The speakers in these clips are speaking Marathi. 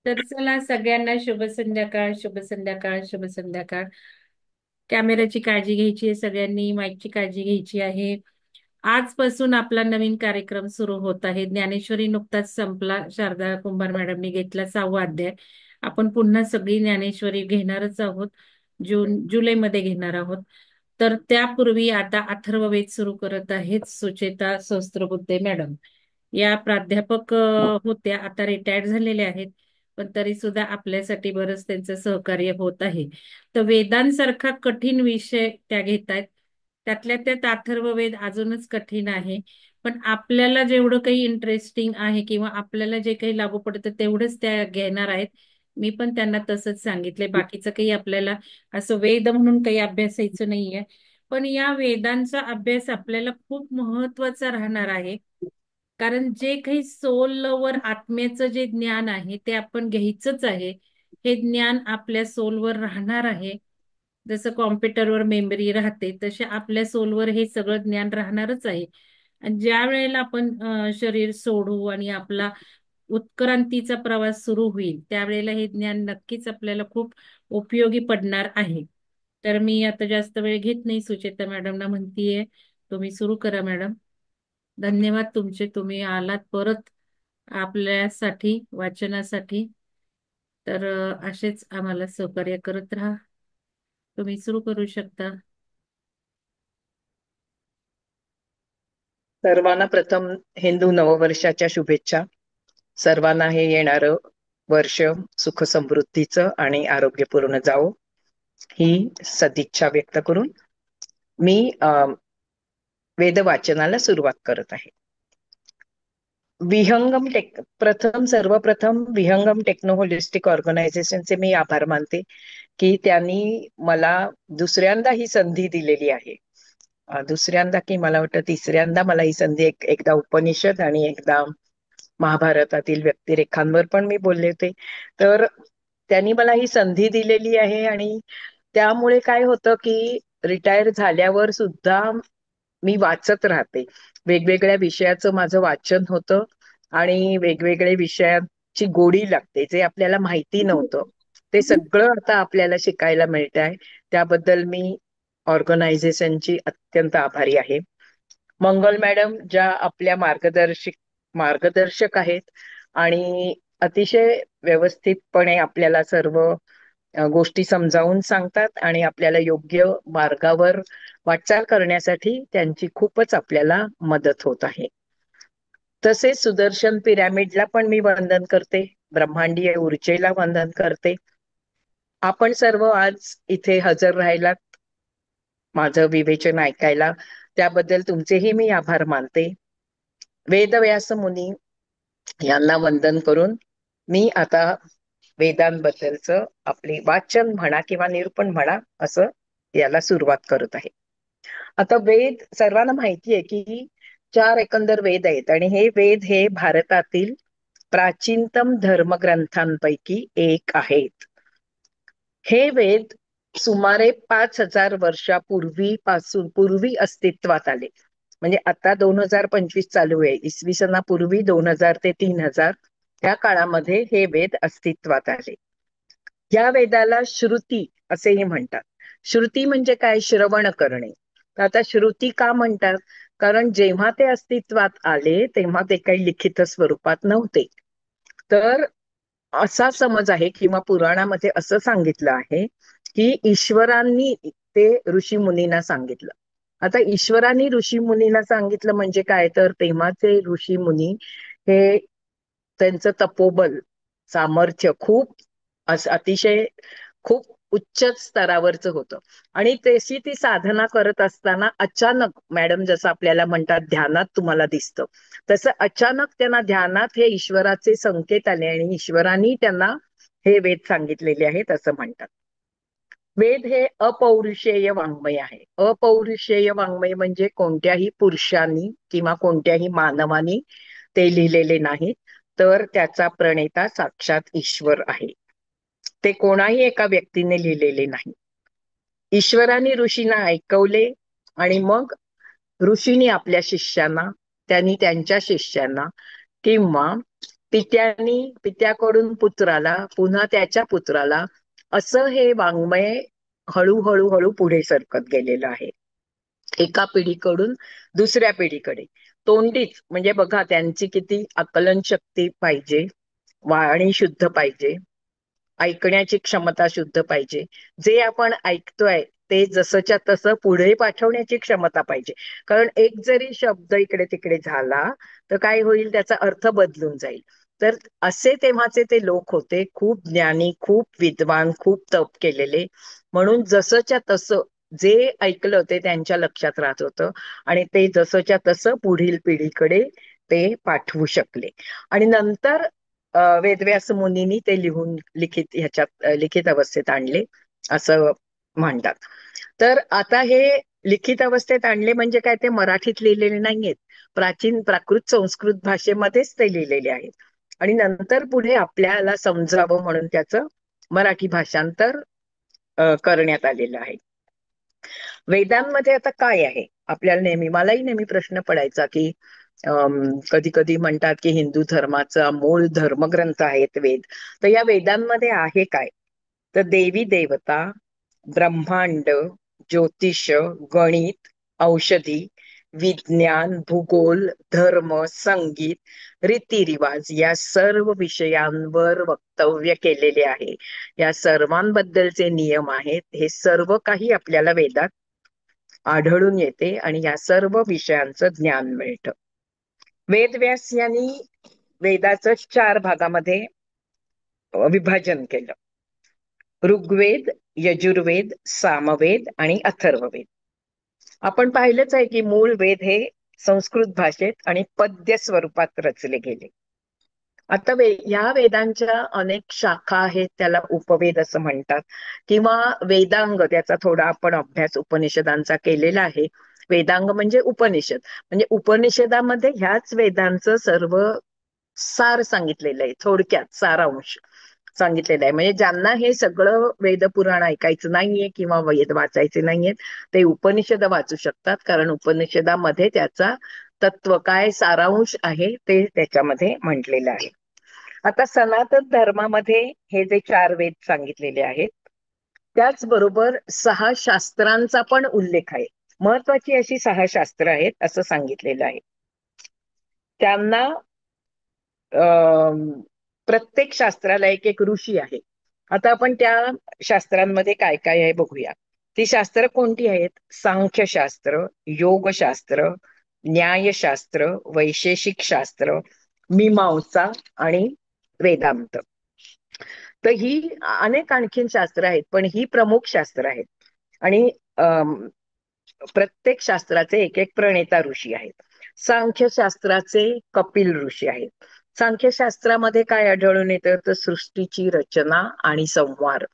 तर चला सगळ्यांना शुभ संध्याकाळ, शुभ संध्याकाळ, शुभ संध्याकाळ. कॅमेऱ्याची काळजी घ्यायची आहे सगळ्यांनी, माईकची काळजी घ्यायची आहे. आजपासून आपला नवीन कार्यक्रम सुरू होत आहे. ज्ञानेश्वरी नुकताच संपला. शारदा कुंभार मॅडमनी घेतला 6वा अध्याय. आपण पुन्हा सगळी ज्ञानेश्वरी घेणारच आहोत. जुलैमध्ये घेणार आहोत. तर त्यापूर्वी आता अथर्ववेद सुरू करत आहेत सुचेता सहस्त्रबुद्धे मॅडम. या प्राध्यापक होत्या, आता रिटायर्ड झालेल्या आहेत. पण तरी सुद्धा आपल्यासाठी बरंच त्यांचं सहकार्य होत आहे. तर वेदांसारखा कठीण विषय त्या घेतायत. त्यातल्या त्यात अथर्ववेद अजूनच कठीण आहे. पण आपल्याला जेवढं काही इंटरेस्टिंग आहे किंवा आपल्याला जे काही लागू पडतं तेवढंच त्या घेणार आहेत. मी पण त्यांना तसंच सांगितलंय. बाकीचं काही आपल्याला असं वेद म्हणून काही अभ्यासायचं नाहीये. पण या वेदांचा अभ्यास आपल्याला खूप महत्वाचा राहणार आहे. कारण जे काही सोलवर आत्म्याचं जे ज्ञान आहे ते आपण घ्यायचंच आहे. हे ज्ञान आपल्या सोलवर राहणार आहे. जसं कॉम्प्युटरवर मेमरी राहते तसे आपल्या सोलवर हे सगळं ज्ञान राहणारच आहे. आणि ज्या वेळेला आपण शरीर सोडू आणि आपला उत्क्रांतीचा प्रवास सुरू होईल त्यावेळेला हे ज्ञान नक्कीच आपल्याला खूप उपयोगी पडणार आहे. तर मी आता जास्त वेळ घेत नाही, सुचेता मॅडमना म्हणतीये तुम्ही सुरू करा मॅडम. धन्यवाद तुमचे, तुम्ही आलात परत आपल्यासाठी वाचनासाठी. तर असेच आम्हाला सहकार्य करत राहा. तुम्ही सुरू करू शकता. सर्वांना प्रथम हिंदू नववर्षाच्या शुभेच्छा. सर्वांना हे येणारं वर्ष सुख समृद्धीचं आणि आरोग्यपूर्ण जावो ही सदिच्छा व्यक्त करून मी वेद वाचनाला सुरुवात करत आहे. सर्वप्रथम विहंगम टेक्नो होलिस्टिक ऑर्गनायझेशनचे मी आभार मानते की त्यांनी मला दुसऱ्यांदा ही संधी दिलेली आहे. दुसऱ्यांदा की मला वाटतं तिसऱ्यांदा मला ही संधी एकदा उपनिषद आणि एकदा महाभारतातील व्यक्तिरेखांवर पण मी बोलले होते. तर त्यांनी मला ही संधी दिलेली आहे आणि त्यामुळे काय होतं की रिटायर झाल्यावर सुद्धा मी वाचत राहते. वेगवेगळ्या विषयाचं माझं वाचन होतं आणि वेगवेगळ्या विषयांची गोडी लागते. जे आपल्याला माहिती नव्हतं ते सगळं आता आपल्याला शिकायला मिळत आहे. त्याबद्दल मी ऑर्गनायझेशनची अत्यंत आभारी आहे. मंगल मॅडम ज्या आपल्या मार्गदर्शक आहेत आणि अतिशय व्यवस्थितपणे आपल्याला सर्व गोष्टी समजावून सांगतात आणि आपल्याला योग्य मार्गावर वाटचाल करण्यासाठी त्यांची खूपच आपल्याला मदत होत आहे. तसेच सुदर्शन पिरॅमिडला पण मी वंदन करते, ब्रह्मांडीय ऊर्जेला वंदन करते. आपण सर्व आज इथे हजर राहिलात माझं विवेचन ऐकायला, त्याबद्दल तुमचेही मी आभार मानते. वेदव्यास मुनी यांना वंदन करून मी आता वेदांबद्दलचं आपले वाचन म्हणा किंवा निरूपण म्हणा असं याला सुरुवात करत आहे. आता वेद सर्वांना माहिती आहे की 4 एकंदर वेद आहेत आणि हे भारतातील प्राचीनतम धर्मग्रंथांपैकी एक आहेत. हे वेद सुमारे 5,000 वर्षापूर्वी अस्तित्वात आले. म्हणजे आता 2025 चालू आहे, इसवी सनापूर्वी 2000 ते 3000 या काळामध्ये हे वेद अस्तित्वात आले. या वेदाला श्रुती असेही म्हणतात. श्रुती म्हणजे काय? श्रवण करणे. तर आता श्रुती का म्हणतात? कारण जेव्हा ते अस्तित्वात आले तेव्हा ते काही लिखित स्वरूपात नव्हते. तर असा समज आहे किंवा पुराणामध्ये असं सांगितलं आहे की ईश्वरांनी ते ऋषी मुनींना सांगितलं. आता ईश्वरांनी ऋषी मुनींना सांगितलं म्हणजे काय? तर तेव्हाचे ऋषी मुनी हे त्यांचं तपोबल सामर्थ्य अतिशय खूप उच्च स्तरावरचं होतं आणि तशी ती साधना करत असताना अचानक मॅडम जसं आपल्याला म्हणतात ध्यानात तुम्हाला दिसतं, तसं अचानक त्यांना ध्यानात हे ईश्वराचे संकेत आले आणि ईश्वरांनी त्यांना हे वेद सांगितलेले आहेत असं म्हणतात. वेद हे अपौरुषेय वाङ्मय आहे. अपौरुषेय वाङ्मय म्हणजे कोणत्याही पुरुषांनी किंवा कोणत्याही मानवानी ते लिहिलेले नाहीत, तर त्याचा प्रणेता साक्षात ईश्वर आहे. ते कोणाही एका व्यक्तीने लिहिलेले नाही. ईश्वराने ऋषींना ऐकवले आणि मग ऋषींनी आपल्या शिष्यांना, त्यांनी त्यांच्या शिष्यांना किंवा पित्याकडून पुत्राला, पुन्हा त्याच्या पुत्राला, असं हे वाङ्मय हळूहळू हळू पुढे सरकत गेलेलं आहे. एका पिढीकडून दुसऱ्या पिढीकडे. तोंडीच म्हणजे बघा त्यांची किती आकलन शक्ती पाहिजे, वाणी शुद्ध पाहिजे, ऐकण्याची क्षमता शुद्ध पाहिजे. जे आपण ऐकतोय ते जसंच्या तसं पुढे पाठवण्याची क्षमता पाहिजे. कारण एक जरी शब्द इकडे तिकडे झाला तर काय होईल, त्याचा अर्थ बदलून जाईल. तर असे तेव्हाचे ते लोक होते, खूप ज्ञानी, खूप विद्वान, खूप तप केलेले. म्हणून जसंच्या तसं जे ऐकलं ते त्यांच्या लक्षात राहत होतं आणि ते जसंच्या तसं पुढील पिढीकडे ते पाठवू शकले. आणि नंतर वेदव्यास मुनींनी ते लिखित अवस्थेत आणले असं म्हणतात. तर आता हे लिखित अवस्थेत आणले म्हणजे काय, ते मराठीत लिहिलेले नाहीयेत, प्राचीन प्राकृत संस्कृत भाषेमध्येच ते लिहिलेले आहेत. आणि नंतर पुढे आपल्याला समजावं म्हणून त्याचं मराठी भाषांतर करण्यात आलेलं आहे. वेदांमध्ये आता काय आहे, आपल्याला मलाही नेहमी प्रश्न पडायचा की कधी कधी म्हणतात की हिंदू धर्माचा मूळ धर्मग्रंथ आहेत वेद. तर या वेदांमध्ये आहे काय, तर देवी देवता, ब्रह्मांड, ज्योतिष, गणित, औषधी, विज्ञान, भूगोल, धर्म, संगीत, रीतिरिवाज या सर्व विषयांवर वक्तव्य केलेले आहे. या सर्वांबद्दलचे नियम आहेत. हे सर्व काही आपल्याला वेदात आढळून येते आणि या सर्व विषयांचं ज्ञान मिळतं. वेदव्यास यांनी वेदाचं 4 भागामध्ये विभाजन केलं: ऋग्वेद, यजुर्वेद, सामवेद आणि अथर्ववेद. आपण पाहिलंच आहे की मूळ वेद हे संस्कृत भाषेत आणि पद्य स्वरूपात रचले गेले. आता या वेदांच्या अनेक शाखा आहेत, त्याला उपवेद असं म्हणतात, किंवा वेदांग, त्याचा थोडा आपण अभ्यास उपनिषदांचा केलेला आहे. वेदांग म्हणजे उपनिषद, म्हणजे उपनिषदामध्ये ह्याच वेदांचं सर्व सार सांगितलेलं आहे, थोडक्यात सारांश सांगितलेलं आहे. म्हणजे ज्यांना हे सगळं वेदपुराण ऐकायचं नाहीये किंवा वेद वाचायचे नाहीयेत, ते उपनिषद वाचू शकतात, कारण उपनिषदामध्ये त्याचा तत्व काय, सारांश आहे ते त्याच्यामध्ये म्हटलेलं आहे. आता सनातन धर्मामध्ये हे जे 4 वेद सांगितलेले आहेत, त्याचबरोबर 6 शास्त्रांचा पण उल्लेख आहे. महत्वाची अशी 6 शास्त्र आहेत असं सांगितलेलं आहे. त्यांना प्रत्येक शास्त्राला एक एक ऋषी आहे. आता आपण त्या शास्त्रांमध्ये काय काय आहे बघूया. ती शास्त्र कोणती आहेत? सांख्यशास्त्र, योगशास्त्र, न्यायशास्त्र, वैशेषिक शास्त्र, मीमांसा आणि वेदांत. तर ही अनेक आणखीन शास्त्र आहेत, पण ही प्रमुख शास्त्र आहेत. आणि प्रत्येक शास्त्राचे एक एक प्रणेता ऋषी आहेत. सांख्यशास्त्राचे कपिल ऋषी आहेत. सांख्यशास्त्रामध्ये काय आढळून येतं, तर सृष्टीची रचना आणि संहार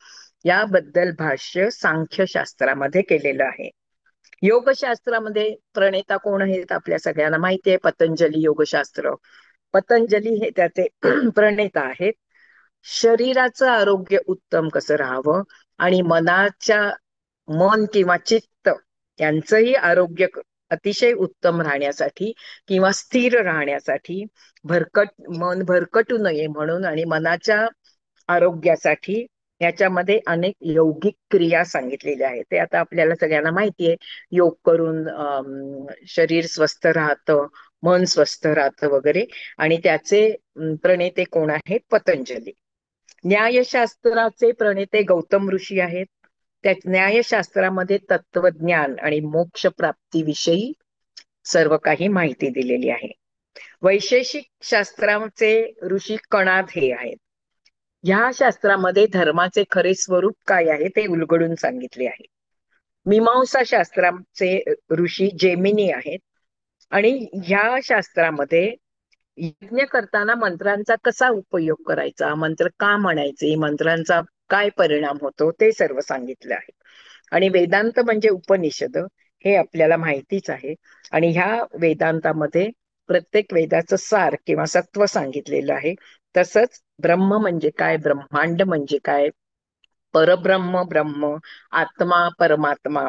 याबद्दल भाष्य सांख्यशास्त्रामध्ये केलेलं आहे. योगशास्त्रामध्ये प्रणेता कोण आहेत आपल्या सगळ्यांना माहिती आहे, पतंजली योगशास्त्र. पतंजली हे त्याचे प्रणेता आहेत. शरीराचं आरोग्य उत्तम कसं राहावं आणि मन किंवा चित्त यांचंही आरोग्य अतिशय उत्तम राहण्यासाठी किंवा स्थिर राहण्यासाठी, मन भरकटू नये म्हणून आणि मनाच्या आरोग्यासाठी याच्यामध्ये अनेक यौगिक क्रिया सांगितलेल्या आहेत. ते आता आपल्याला सगळ्यांना माहिती आहे. योग करून शरीर स्वस्थ राहतं, मन स्वस्थ राहतं वगैरे. आणि त्याचे प्रणेते कोण आहेत? पतंजली. न्यायशास्त्राचे प्रणेते गौतम ऋषी आहेत. त्या न्यायशास्त्रामध्ये तत्वज्ञान आणि मोक्ष प्राप्तीविषयी सर्व काही माहिती दिलेली आहे. वैशेषिक शास्त्राचे ऋषी कणाद हे आहेत. ह्या शास्त्रामध्ये धर्माचे खरे स्वरूप काय आहे ते उलगडून सांगितले आहे. मीमांसा शास्त्राचे ऋषी जेमिनी आहेत. आणि ह्या शास्त्रामध्ये यज्ञ करताना मंत्रांचा कसा उपयोग करायचा, मंत्र का म्हणायचे, मंत्रांचा काय परिणाम होतो ते सर्व सांगितलं आहे. आणि वेदांत म्हणजे उपनिषद हे आपल्याला माहितीच आहे. आणि ह्या वेदांतामध्ये प्रत्येक वेदाचं सार किंवा सत्व सांगितलेलं आहे. तसंच ब्रह्म म्हणजे काय, ब्रह्मांड म्हणजे काय, परब्रह्म, ब्रह्म, आत्मा, परमात्मा,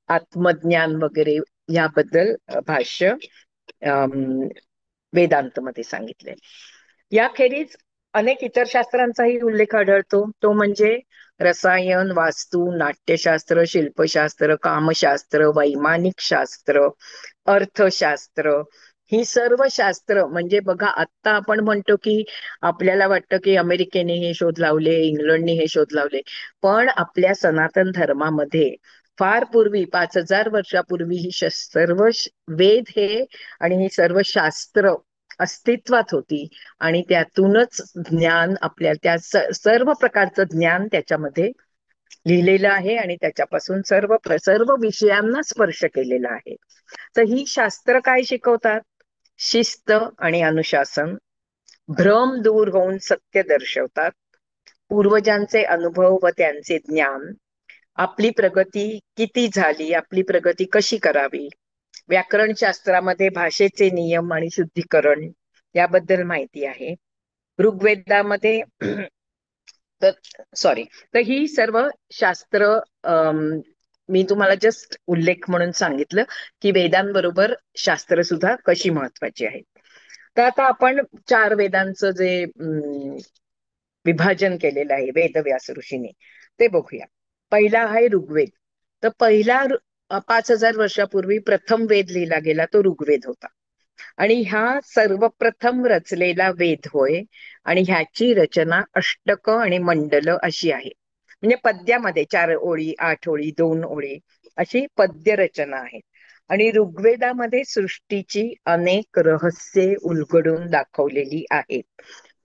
आत्मज्ञान वगैरे याबद्दल भाष्य वेदांतमध्ये सांगितले. याखेरीज अनेक इतर शास्त्रांचाही उल्लेख आढळतो, तो म्हणजे रसायन, वास्तू, नाट्यशास्त्र, शिल्पशास्त्र, कामशास्त्र, वैमानिक शास्त्र, अर्थशास्त्र. ही सर्व शास्त्र म्हणजे बघा, आता आपण म्हणतो की आपल्याला वाटतं की अमेरिकेने हे शोध लावले, इंग्लंडने हे शोध लावले, पण आपल्या सनातन धर्मामध्ये फार पूर्वी 5,000 वर्षापूर्वी ही सर्व वेद हे आणि ही सर्व शास्त्र अस्तित्वात होती. आणि त्यातूनच ज्ञान आपल्या त्या सर्व प्रकारचं ज्ञान त्याच्यामध्ये लिहिलेलं आहे आणि त्याच्यापासून सर्व विषयांना स्पर्श केलेला आहे. तर ही शास्त्र काय शिकवतात? शिस्त आणि अनुशासन, भ्रम दूर होऊन सत्य दर्शवतात, पूर्वजांचे अनुभव व त्यांचे ज्ञान, आपली प्रगती किती झाली, आपली प्रगती कशी करावी, व्याकरण शास्त्रामध्ये भाषेचे नियम आणि शुद्धीकरण याबद्दल माहिती आहे. ऋग्वेदामध्ये तर सॉरी, तर ही सर्व शास्त्र मी तुम्हाला जस्ट उल्लेख म्हणून सांगितलं की वेदांबरोबर शास्त्र सुद्धा कशी महत्वाची आहेत. तर आता आपण 4 वेदांचं जे विभाजन केलेलं आहे वेदव्यास ऋषीने ते बघूया. पहिला आहे ऋग्वेद. तर पहिला 5,000 वर्षापूर्वी प्रथम वेद लिहिला गेला तो ऋग्वेद होता. आणि हा सर्वप्रथम रचलेला वेद होय. आणि ह्याची रचना अष्टक आणि मंडल अशी आहे. म्हणजे पद्यामध्ये 4 ओळी, 8 ओळी, 2 ओळी अशी पद्य रचना आहे. आणि ऋग्वेदामध्ये सृष्टीची अनेक रहस्ये उलगडून दाखवलेली आहेत.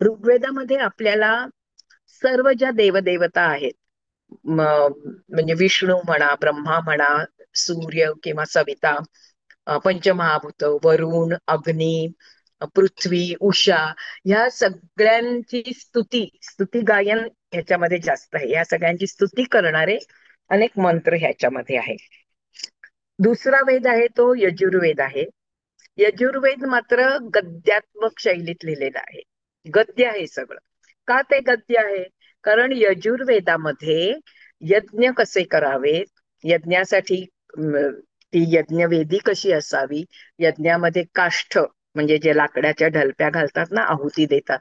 ऋग्वेदामध्ये आपल्याला सर्व ज्या देवदेवता आहेत, म्हणजे विष्णू म्हणा, ब्रह्मा म्हणा, सूर्य किंवा सविता, पंचमहाभूत, वरुण, अग्नी, पृथ्वी, उषा, ह्या सगळ्यांची स्तुती गायन ह्याच्यामध्ये जास्त आहे. या सगळ्यांची स्तुती करणारे अनेक मंत्र ह्याच्यामध्ये आहे. दुसरा वेद आहे तो यजुर्वेद आहे. यजुर्वेद मात्र गद्यात्मक शैलीत लिहिलेला आहे. गद्य आहे सगळं. का ते गद्य आहे? कारण यजुर्वेदामध्ये यज्ञ कसे करावेत, यज्ञासाठी ती यज्ञवेदी कशी असावी, यज्ञामध्ये काष्ठ म्हणजे जे लाकडाच्या ढलप्या घालतात ना, आहुती देतात,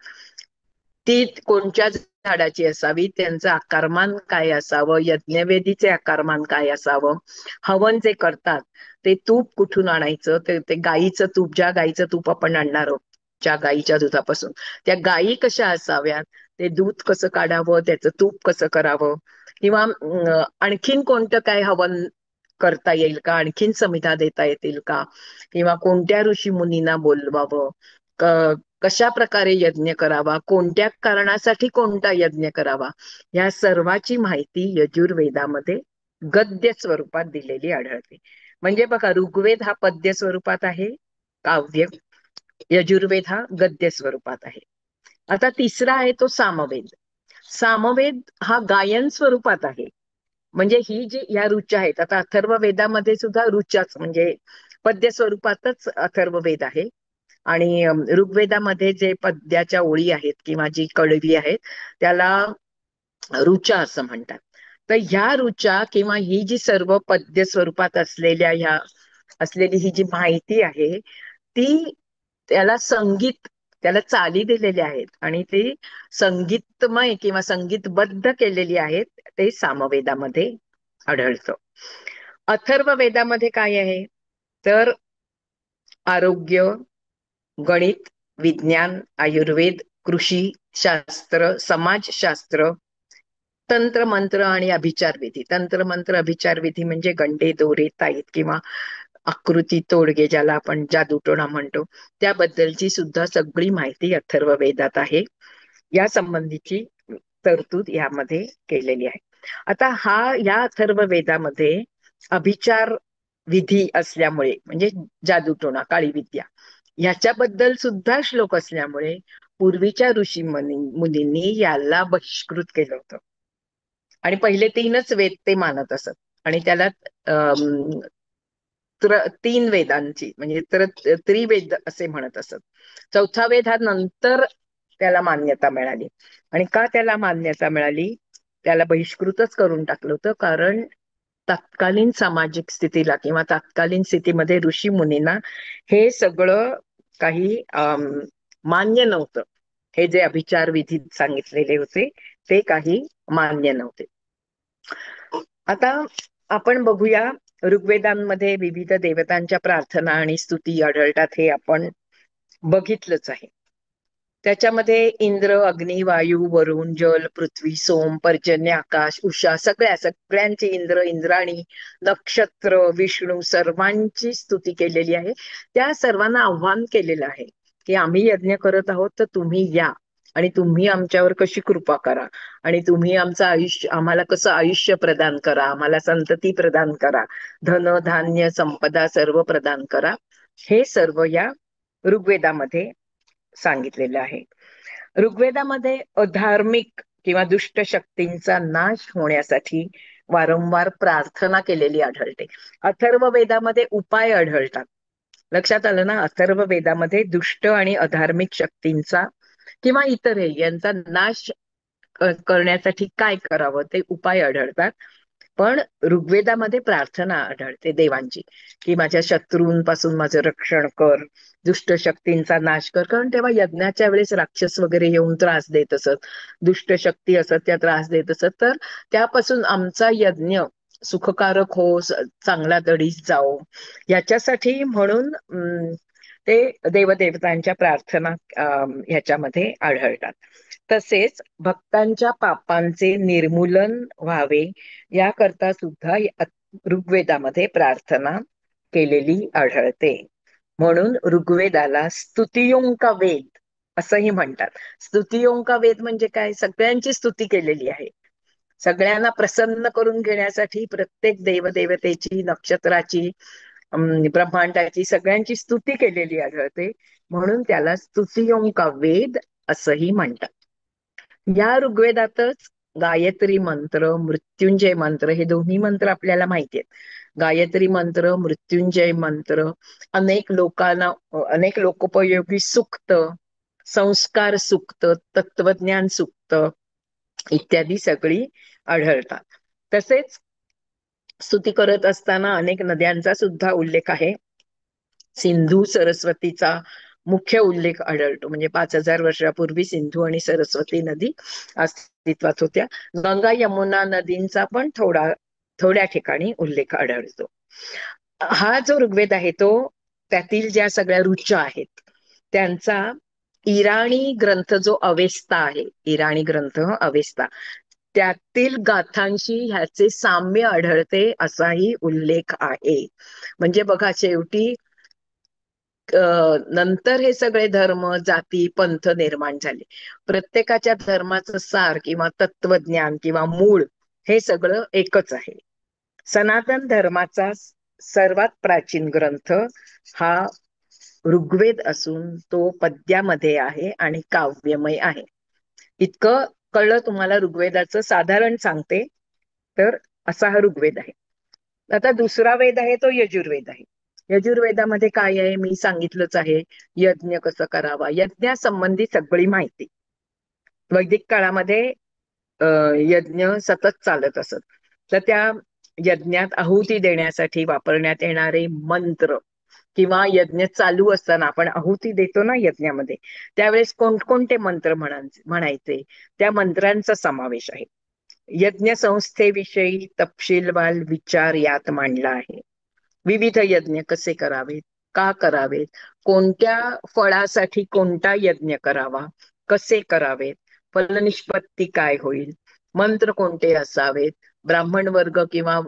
ती कोणत्या झाडाची असावी, त्यांचं आकारमान काय असावं, यज्ञवेदीचे आकारमान काय असावं, हवन जे करतात ते तूप कुठून आणायचं, ते गाईचं तूप, ज्या गाईचं तूप आपण आणणार आहोत, ज्या गाईच्या दुधापासून, त्या गायी कशा असाव्यात, ते दूध कसं काढावं, त्याचं तूप कसं करावं, किंवा आणखीन कोणतं काय हवन करता येईल का, आणखीन समिधा देता येतील का, किंवा कोणत्या ऋषी मुनींना बोलवावं, कशा प्रकारे यज्ञ करावा, कोणत्या कारणासाठी कोणता यज्ञ करावा, या सर्वाची माहिती यजुर्वेदामध्ये गद्य स्वरूपात दिलेली आढळते. म्हणजे बघा, ऋग्वेद हा पद्य स्वरूपात आहे, काव्य. यजुर्वेद हा गद्य स्वरूपात आहे. आता तिसरा आहे तो सामवेद. सामवेद हा गायन स्वरूपात आहे. म्हणजे ही जी ह्या ऋचा आहेत, आता अथर्व वेदामध्ये सुद्धा ऋचाच म्हणजे पद्य स्वरूपातच अथर्व वेद आहे. आणि ऋग्वेदामध्ये जे पद्याच्या ओळी आहेत किंवा जी कडवी आहेत त्याला ऋचा असं म्हणतात. तर ह्या ऋचा किंवा ही जी सर्व पद्य स्वरूपात असलेली ही जी माहिती आहे ती, त्याला संगीत, त्याला चाली दिलेल्या आहेत आणि ती संगीतमय किंवा संगीतबद्ध केलेली आहेत, ते सामवेदामध्ये आढळतं. अथर्व वेदामध्ये काय आहे तर आरोग्य, गणित, विज्ञान, आयुर्वेद, कृषी शास्त्र, समाजशास्त्र, तंत्र मंत्र आणि अभिचार विधी. तंत्र मंत्र अभिचार विधी म्हणजे गंडे, दोरे, ताईत किंवा आकृती तोडगे, ज्याला आपण जादूटोणा म्हणतो, त्याबद्दलची सुद्धा सगळी माहिती अथर्व वेदात आहे. या संबंधीची तरतूद यामध्ये केलेली आहे. आता या अथर्व वेदामध्ये अभिचार विधी असल्यामुळे, म्हणजे जादूटोणा, काळी विद्या, ह्याच्याबद्दल सुद्धा श्लोक असल्यामुळे पूर्वीच्या ऋषी मुनींनी याला बहिष्कृत केलं होतं. आणि पहिले 3च वेद ते मानत असत आणि त्याला 3 वेदांची म्हणजे त्रिवेद असे म्हणत असत. चौथा वेद हा नंतर त्याला मान्यता मिळाली. आणि का त्याला मान्यता मिळाली, त्याला बहिष्कृतच करून टाकलं होतं, कारण तत्कालीन सामाजिक स्थितीला किंवा तत्कालीन स्थितीमध्ये ऋषी मुनींना हे सगळं काही मान्य नव्हतं. हे जे अभिचार विधीत सांगितलेले होते ते काही मान्य नव्हते. आता आपण बघूया, ऋग्वेदांमध्ये विविध देवतांच्या प्रार्थना आणि स्तुती आढळतात हे आपण बघितलंच आहे. त्याच्यामध्ये इंद्र, अग्नी, वायू, वरुण, जल, पृथ्वी, सोम, पर्जन्य, आकाश, उषा, सगळ्यांची, इंद्राणी, नक्षत्र, विष्णू, सर्वांची स्तुती केलेली आहे. त्या सर्वांना आव्हान केलेलं आहे की आम्ही यज्ञ करत आहोत तर तुम्ही या आणि तुम्ही आमच्यावर कशी कृपा करा आणि तुम्ही आम्हाला कसं आयुष्य प्रदान करा, आम्हाला संतती प्रदान करा, धन धान्य संपदा सर्व प्रदान करा. हे सर्व या ऋग्वेदामध्ये सांगितलेलं आहे. ऋग्वेदामध्ये अधार्मिक किंवा दुष्ट शक्तींचा नाश होण्यासाठी वारंवार प्रार्थना केलेली आढळते. अथर्व वेदामध्ये उपाय आढळतात. लक्षात आलं ना? अथर्व वेदामध्ये दुष्ट आणि अधार्मिक शक्तींचा किंवा इतरही यांचा नाश करण्यासाठी काय करावं ते उपाय आढळतात. पण ऋग्वेदामध्ये प्रार्थना आढळते देवांची की माझ्या शत्रूंपासून माझं रक्षण कर, दुष्ट शक्तींचा नाश कर. कारण तेव्हा यज्ञाच्या वेळेस राक्षस वगैरे येऊन त्रास देत असत, दुष्ट शक्ती असत त्या त्रास देत असत, तर त्यापासून आमचा यज्ञ सुखकारक हो, चांगला दडीस जाओ, याच्यासाठी म्हणून ते देवदेवतांच्या प्रार्थना ह्याच्यामध्ये आढळतात. तसेच भक्तांच्या पापांचे निर्मूलन व्हावे याकरता सुद्धा ऋग्वेदामध्ये प्रार्थना केलेली आढळते. म्हणून ऋग्वेदाला स्तुतियोंका वेद असंही म्हणतात. स्तुतियोंका वेद म्हणजे काय? सगळ्यांची स्तुती केलेली आहे. सगळ्यांना प्रसन्न करून घेण्यासाठी प्रत्येक देवदेवतेची, नक्षत्राची, ब्रह्मांडाची, सगळ्यांची स्तुती केलेली आढळते. म्हणून त्याला स्तुतियोंका वेद असंही म्हणतात. या ऋग्वेदातच गायत्री मंत्र, मृत्युंजय मंत्र, हे दोन्ही मंत्र आपल्याला माहिती आहेत. गायत्री मंत्र, मृत्युंजय मंत्र, अनेक लोकोपयोगी सूक्त, संस्कार सूक्त, तत्वज्ञान सूक्त इत्यादी सगळी आढळतात. तसेच स्तुती करत असताना अनेक नद्यांचा सुद्धा उल्लेख आहे. सिंधू, सरस्वतीचा मुख्य उल्लेख आढळतो. म्हणजे 5,000 वर्षापूर्वी सिंधू आणि सरस्वती नदी अस्तित्वात होत्या. गंगा, यमुना नदींचा पण थोड्या ठिकाणी उल्लेख आढळतो. हा जो ऋग्वेद आहे तो त्यातील ज्या सगळ्या ऋचा आहेत त्यांचा इराणी ग्रंथ जो अवेस्ता आहे, इराणी ग्रंथ अवेस्ता, त्यातील गाथांशी ह्याचे साम्य आढळते असाही उल्लेख आहे. म्हणजे बघा, शेवटी नंतर हे सगळे धर्म, जाती, पंथ निर्माण झाले. प्रत्येकाच्या धर्माचं सार किंवा तत्वज्ञान किंवा मूळ हे सगळं एकच आहे. सनातन धर्माचा सर्वात प्राचीन ग्रंथ हा ऋग्वेद असून तो पद्यामध्ये आहे आणि काव्यमय आहे. इतकं कळलं तुम्हाला ऋग्वेदाचं साधारण सांगते. तर असा हा ऋग्वेद आहे. आता दुसरा वेद आहे तो यजुर्वेद आहे. यजुर्वेदामध्ये काय आहे मी सांगितलंच आहे. यज्ञ कसं करावा, यज्ञासंबंधी सगळी माहिती. वैदिक काळामध्ये यज्ञ सतत चालत असत. तर त्या यज्ञात आहुती देण्यासाठी वापरण्यात येणारे मंत्र किंवा यज्ञ चालू असताना आपण आहुती देतो ना यज्ञामध्ये, त्यावेळेस कोणकोणते मंत्र म्हणायचे त्या मंत्रांचा समावेश आहे. यज्ञ संस्थेविषयी तपशीलवार विचार यात मांडला आहे. विविध यज्ञ कसे करावेत, का करावेत, कोणत्या फळासाठी कोणता यज्ञ करावा, कसे करावेत, फलनिष्पत्ती काय होईल, मंत्र कोणते असावेत, ब्राह्मण वर्ग किंवा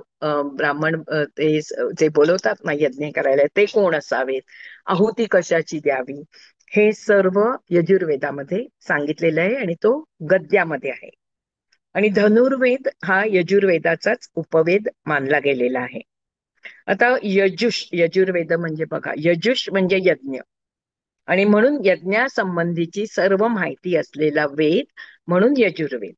ब्राह्मण ते जे बोलवतात ना यज्ञ करायला ते कोण असावेत, आहुती कशाची द्यावी, हे सर्व यजुर्वेदामध्ये सांगितलेलं आहे आणि तो गद्यामध्ये आहे. आणि धनुर्वेद हा यजुर्वेदाचाच उपवेद मानला गेलेला आहे. आता यजुर्वेद म्हणजे बघा, यजुष म्हणजे यज्ञ आणि म्हणून यज्ञासंबंधीची सर्व माहिती असलेला वेद म्हणून यजुर्वेद.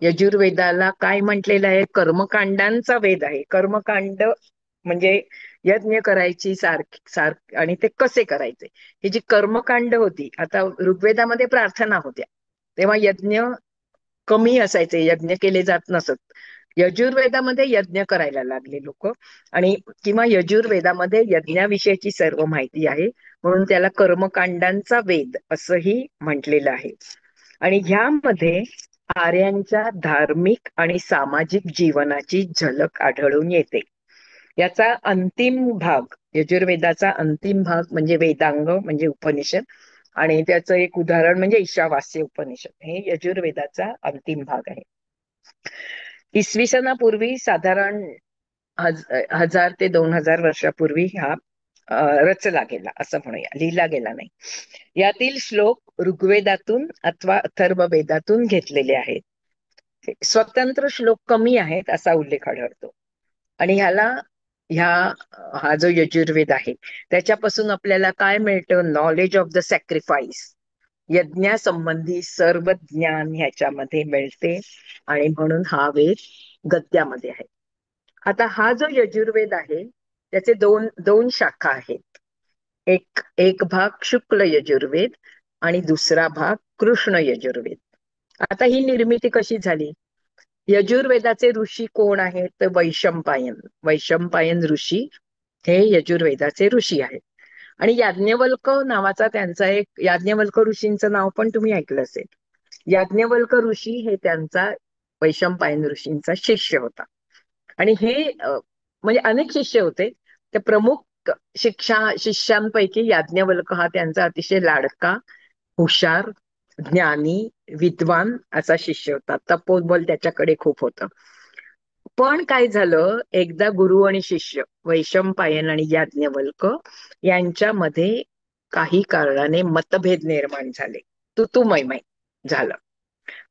यजुर्वेदाला काय म्हटलेलं आहे? कर्मकांडांचा वेद आहे. कर्मकांड म्हणजे यज्ञ करायची सारखी आणि ते कसे करायचे ही जी कर्मकांड होती. आता ऋग्वेदामध्ये प्रार्थना होत्या तेव्हा यज्ञ कमी असायचे, यज्ञ केले जात नसत. यजुर्वेदामध्ये यज्ञ करायला लागले लोक, आणि किंवा यजुर्वेदामध्ये यज्ञाविषयीची सर्व माहिती आहे, म्हणून त्याला कर्मकांडांचा वेद असंही म्हटलेलं आहे. आणि ह्यामध्ये आर्यांच्या धार्मिक आणि सामाजिक जीवनाची झलक आढळून येते. याचा अंतिम भाग, यजुर्वेदाचा अंतिम भाग म्हणजे वेदांग म्हणजे उपनिषद, आणि त्याचं एक उदाहरण म्हणजे ईशावास्य उपनिषद, हे यजुर्वेदाचा अंतिम भाग आहे. इसवी सनापूर्वी साधारण 1000 ते 2000 वर्षापूर्वी हा रचला गेला असं म्हणूया, लिहिला गेला नाही. यातील श्लोक ऋग्वेदातून अथवा अथर्ववेदातून घेतलेले आहेत. स्वतंत्र श्लोक कमी आहेत असा उल्लेख आढळतो. आणि ह्या हा जो यजुर्वेद आहे त्याच्यापासून आपल्याला काय मिळतं? नॉलेज ऑफ द सॅक्रिफाईस, यज्ञासंबंधी सर्व ज्ञान ह्याच्यामध्ये मिळते, आणि म्हणून हा वेद गद्यामध्ये आहे. आता हा जो यजुर्वेद आहे त्याचे दोन दोन शाखा आहेत. एक भाग शुक्ल यजुर्वेद आणि दुसरा भाग कृष्ण यजुर्वेद. आता ही निर्मिती कशी झाली? यजुर्वेदाचे ऋषी कोण आहेत? तर वैशंपायन. वैशंपायन ऋषी हे यजुर्वेदाचे ऋषी आहेत. आणि याज्ञवल्क नावाचा त्यांचा एक, याज्ञवल्क ऋषींचं नाव पण तुम्ही ऐकलं असेल. याज्ञवल्क ऋषी हे त्यांचा वैशंपायन ऋषींचा शिष्य होता. आणि हे म्हणजे अनेक शिष्य होते. त्या प्रमुख शिष्यांपैकी याज्ञवल्क हा त्यांचा अतिशय लाडका, हुशार, ज्ञानी, विद्वान असा शिष्य होता. तपोबल त्याच्याकडे खूप होतं. पण काय झालं, एकदा गुरु आणि शिष्य वैशंपायन आणि याज्ञवल्क यांच्यामध्ये काही कारणाने मतभेद निर्माण झाले, तू मैमै झालं.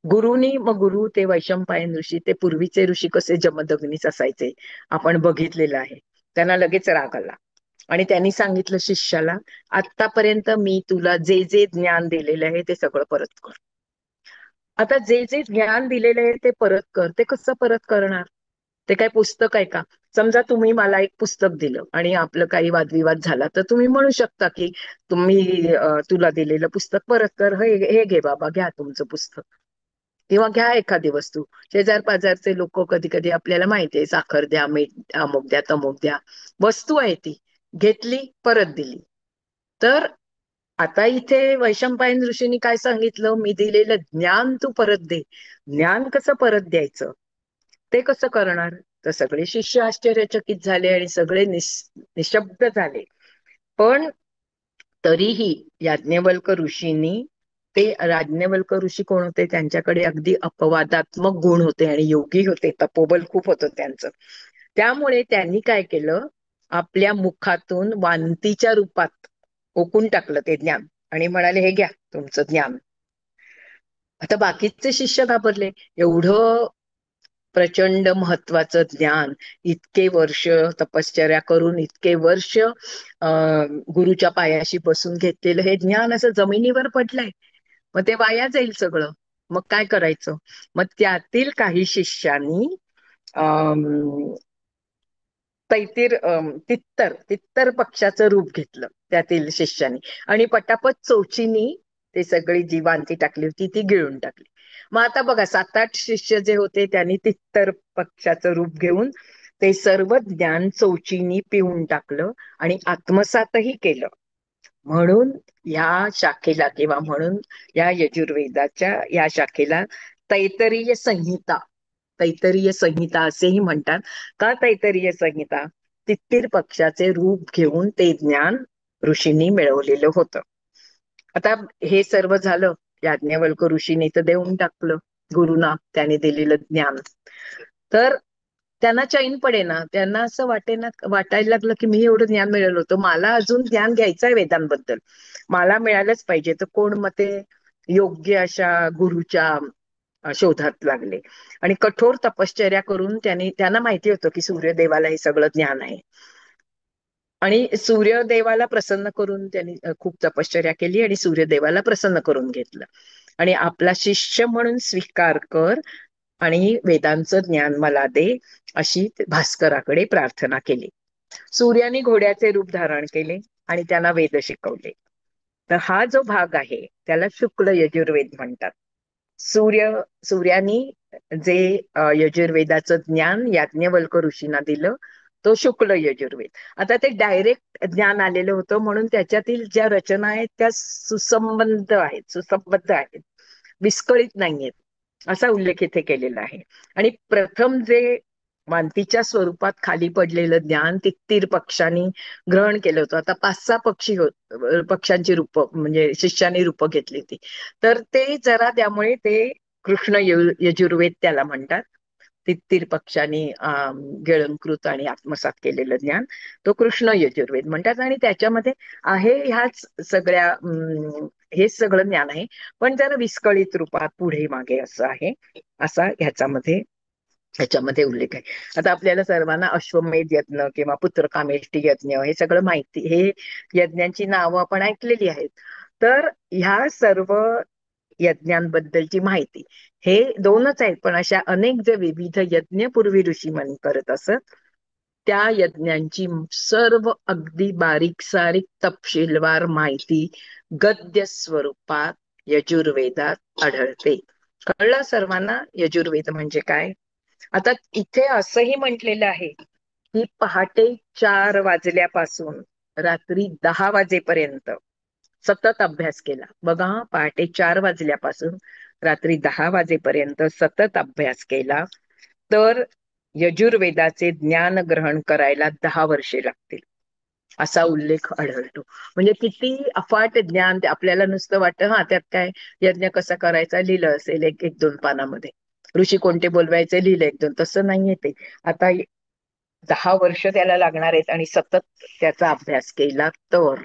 गुरु ते वैशंपायन ऋषी, ते पूर्वीचे ऋषी कसे जमदग्नीच असायचे आपण बघितलेलं आहे. त्यांना लगेच राग आला आणि त्यांनी सांगितलं शिष्याला, आतापर्यंत मी तुला जे जे ज्ञान दिलेलं आहे ते सगळं परत कर. आता जे जे ज्ञान दिलेलं आहे ते परत कर. ते कसं परत करणार? ते काय पुस्तक आहे का? समजा तुम्ही मला एक पुस्तक दिलं आणि आपलं काही वादविवाद झाला, तर तुम्ही म्हणू शकता की तुला दिलेलं पुस्तक परत कर, हे घे बाबा, घ्या तुमचं पुस्तक, किंवा घ्या एखादी वस्तू. शेजार पाजारचे लोक कधी कधी आपल्याला माहितीये, साखर द्या, मीठ, अमुक द्या, तमुक द्या, वस्तू आहे ती घेतली परत दिली. तर आता इथे वैशंपायन ऋषींनी काय सांगितलं? मी दिलेलं ज्ञान तू परत दे. ज्ञान कसं परत द्यायचं, ते कसं करणार? तर सगळे शिष्य आश्चर्यचकित झाले आणि सगळे निशब्द झाले. पण तरीही याज्ञवल्क ऋषींनी, ते याज्ञवल्क ऋषी कोण होते? त्यांच्याकडे अगदी अपवादात्मक गुण होते आणि योगी होते, तपोबल खूप होतं त्यांचं. त्यामुळे त्यांनी काय केलं, आपल्या मुखातून वांतीच्या रूपात ओकून टाकलं ते ज्ञान आणि म्हणाले, हे घ्या तुमचं ज्ञान. आता बाकीचे शिष्य घाबरले. एवढं प्रचंड महत्वाचं ज्ञान, इतके वर्ष तपश्चर्या करून, इतके वर्ष गुरुच्या पायाशी बसून घेतलेलं हे ज्ञान असं जमिनीवर पडलंय, मग ते वाया जाईल सगळं. मग काय करायचं? मग त्यातील काही शिष्यांनी तित्तर पक्षाचं रूप घेतलं त्यातील शिष्यानी, आणि पटापट चोचीनी ते सगळी जी वांती टाकली होती ती गिळून टाकली. मग आता बघा, 7-8 शिष्य जे होते त्यांनी तित्तर पक्षाचं रूप घेऊन ते सर्व ज्ञान चोचीनी पिऊन टाकलं आणि आत्मसातही केलं. म्हणून या शाखेला, किंवा म्हणून या यजुर्वेदाच्या या शाखेला तैतरीय संहिता, तैतरीय संहिता असेही म्हणतात. का तैतरीय संहिता? तित्तीर पक्षाचे रूप घेऊन ते ज्ञान ऋषींनी मिळवलेलं होतं. आता हे सर्व झालं, याज्ञवल्क ऋषींनी तर देऊन टाकलं गुरुना त्याने दिलेलं ज्ञान. तर त्यांना चैन पडेना, त्यांना असं वाटायला लागलं की मी एवढं ज्ञान मिळवलं होतं, मला अजून ज्ञान घ्यायचं आहे वेदांबद्दल, मला मिळालंच पाहिजे. तर कोण मग ते योग्य अशा गुरुच्या शोधात लागले आणि कठोर तपश्चर्या करून त्यांना माहिती होतं की सूर्यदेवाला हे सगळं ज्ञान आहे, आणि सूर्यदेवाला प्रसन्न करून त्यांनी खूप तपश्चर्या केली आणि सूर्यदेवाला प्रसन्न करून घेतलं. आणि आपला शिष्य म्हणून स्वीकार कर आणि वेदांचं ज्ञान मला दे, अशी भास्कराकडे प्रार्थना केली. सूर्याने घोड्याचे रूप धारण केले आणि त्यांना वेद शिकवले. तर हा जो भाग आहे त्याला शुक्ल यजुर्वेद म्हणतात. सूर्यानी जे यजुर्वेदाचं ज्ञान याज्ञवल्क ऋषींना दिलं, तो शुक्ल यजुर्वेद. आता ते डायरेक्ट ज्ञान आलेलं होतं म्हणून त्याच्यातील ज्या रचना आहेत त्या सुसंबद्ध आहेत, विस्कळीत नाहीयेत, असा उल्लेख इथे केलेला आहे. आणि प्रथम जे मानतीच्या स्वरूपात खाली पडलेलं ज्ञान तित्तीर पक्षांनी ग्रहण केलं होतं. आता 5-6 पक्षांची रूप म्हणजे शिष्याने रूप घेतली होती. तर ते जरा त्यामुळे ते कृष्ण यजुर्वेद त्याला म्हणतात. तित्तीर पक्षांनी गिळंकृत आणि आत्मसात केलेलं ज्ञान तो कृष्ण यजुर्वेद म्हणतात. आणि त्याच्यामध्ये आहे ह्याच सगळ्या हेच सगळं ज्ञान आहे, पण जरा विस्कळीत रूपात पुढे मागे असं आहे, असा ह्याच्यामध्ये उल्लेख आहे. आता आपल्याला सर्वांना अश्वमेध यज्ञ किंवा पुत्रकामेष्टी यज्ञ हे सगळं माहिती, हे यज्ञांची नावं आपण ऐकलेली आहेत. तर ह्या सर्व यज्ञांबद्दलची माहिती हे दोनच आहेत, पण अशा अनेक जे विविध यज्ञ पूर्वी ऋषीमुनी करत असत, त्या यज्ञांची सर्व अगदी बारीक सारीक तपशीलवार माहिती गद्य स्वरूपात यजुर्वेदात आढळते. कळलं सर्वांना यजुर्वेद म्हणजे काय? आता इथे असंही म्हटलेलं आहे की पहाटे 4 वाजल्यापासून रात्री 10 वाजेपर्यंत सतत अभ्यास केला. बघा, पहाटे 4 वाजल्यापासून रात्री 10 वाजेपर्यंत सतत अभ्यास केला तर यजुर्वेदाचे ज्ञान ग्रहण करायला 10 वर्षे लागतील, असा उल्लेख आढळतो. म्हणजे किती अफाट ज्ञान ते. आपल्याला नुसतं वाटतं हा त्यात काय, यज्ञ कसा करायचा लिहिलं असेल एक एक 2 पानामध्ये, ऋषी कोणते बोलवायचे लिहिलं 1-2, तसं नाहीये ते. आता 10 वर्ष त्याला लागणार आहेत आणि सतत त्याचा अभ्यास केला तर.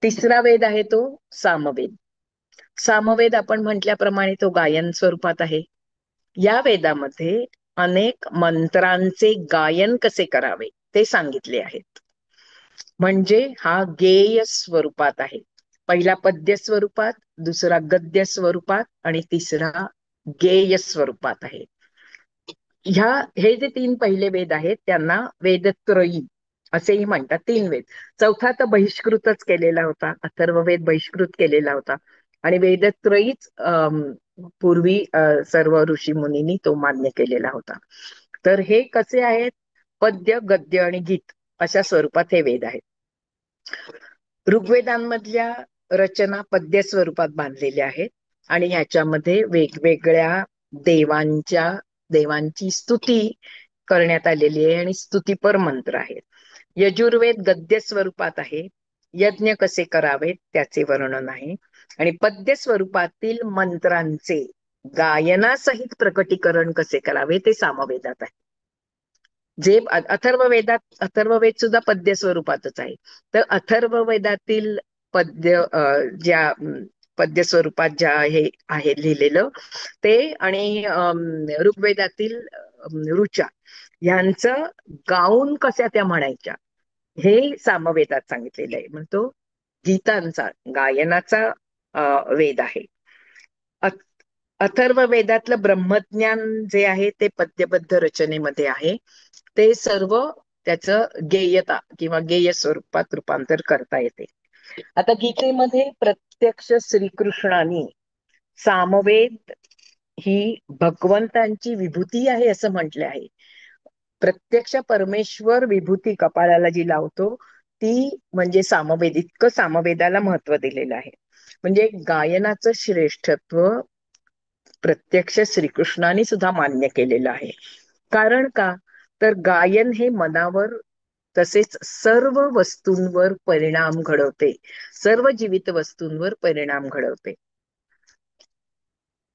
तिसरा वेद आहे तो सामवेद. सामवेद आपण म्हटल्याप्रमाणे तो गायन स्वरूपात आहे. या वेदामध्ये अनेक मंत्रांचे गायन कसे करावे ते सांगितले आहेत. म्हणजे हा गेय स्वरूपात आहे. पहिला पद्य स्वरूपात, दुसरा गद्य स्वरूपात आणि तिसरा गेय स्वरूपात आहे. हे जे 3 पहिले वेद आहेत त्यांना वेदत्रयी असेही म्हणतात. 3 वेद. चौथा तर बहिष्कृतच केलेला होता, अथर्ववेद बहिष्कृत केलेला होता आणि वेदत्रयीच पूर्वी सर्व ऋषी मुनींनी तो मान्य केलेला होता. तर हे कसे आहेत? पद्य, गद्य आणि गीत अशा स्वरूपात हे वेद आहेत. ऋग्वेदांमधल्या रचना पद्य स्वरूपात बांधलेल्या आहेत आणि ह्याच्यामध्ये वेगवेगळ्या देवांची स्तुती करण्यात आलेली आहे आणि स्तुतीपर मंत्र आहेत. यजुर्वेद गद्य स्वरूपात आहे, यज्ञ कसे करावेत त्याचे वर्णन आहे. आणि पद्य स्वरूपातील मंत्रांचे गायनासहित प्रकटीकरण कसे करावे ते सामवेदात आहे. जे अथर्ववेद सुद्धा पद्य स्वरूपातच आहे. तर अथर्ववेदातील पद्य ज्या पद्य स्वरूपात ज्या हे आहे लिहिलेलं ते आणि ऋग्वेदातील ऋचा यांचं गाऊन कशा त्या म्हणायच्या हे सामवेदात सांगितलेलं आहे. म्हणतो गीतांचा गायनाचा वेद आहे. अथर्व वेदातलं ब्रह्मज्ञान जे आहे ते पद्यबद्ध रचनेमध्ये आहे. ते सर्व त्याचं गेयता किंवा गेय स्वरूपात रूपांतर करता येते. आता गीतेमध्ये प्रत्यक्ष श्रीकृष्णाने सामवेद ही भगवंतांची विभूती आहे असं म्हटले आहे. प्रत्यक्ष परमेश्वर विभूती कपाळाला जी लावतो ती म्हणजे सामवेद. इतकं सामवेदाला महत्व दिलेलं आहे. म्हणजे गायनाचं श्रेष्ठत्व प्रत्यक्ष श्रीकृष्णाने सुद्धा मान्य केलेलं आहे. कारण का, तर गायन हे मनावर तसेच सर्व वस्तूंवर परिणाम घडवते, सर्व जीवित वस्तूंवर परिणाम घडवते.